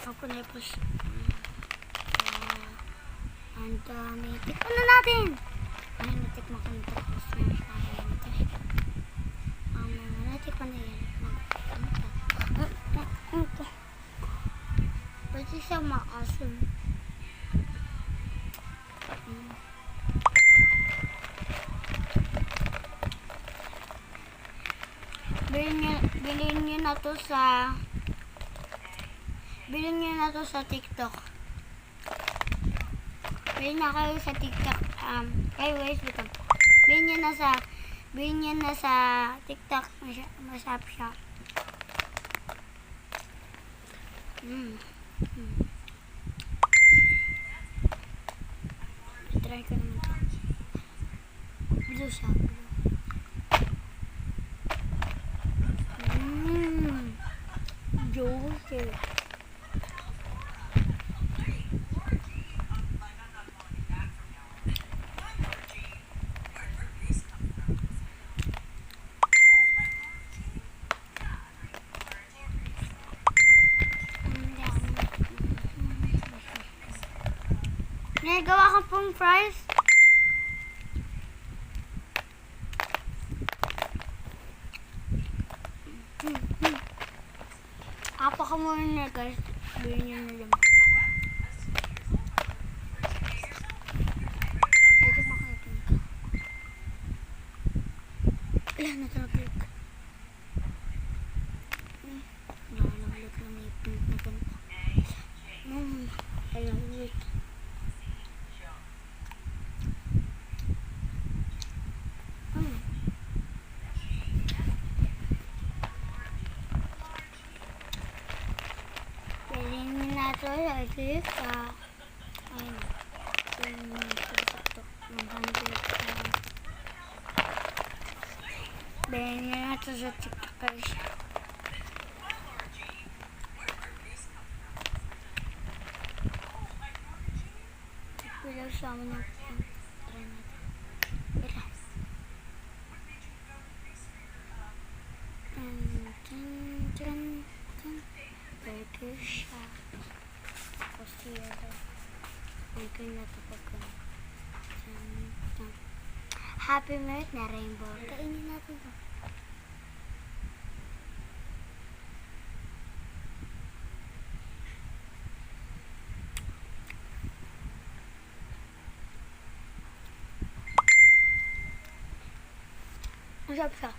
Ako na po siya. Ang dami. Tikman na natin! Ay, natikman ko na tapos na siya. Natikman na yan. Pwede siya maasim. Bilhin nyo na to sa TikTok. Bilhin na kayo sa TikTok. Wait lang. Bilhin nyo na sa TikTok. Masarap siya. Try ko naman to. Blue siya. Juicy. Nagawa ka pong fries? Apa ka muna na guys. Bilhin nyo na lang. Ito makakapin ka. Wala na talaga. Nakalamalik na may pink na ganda. Ayan, wait. Ito ay kita. Ayun. Ito. Bilhin nyo na ito sa TikTok guys. Pilaw sa amin yung try natin. Ito. Burger siya. Tapos yun. Burger na ito pagka. Happy Merit na rainbow. Kainin natin ito. Masarap siya.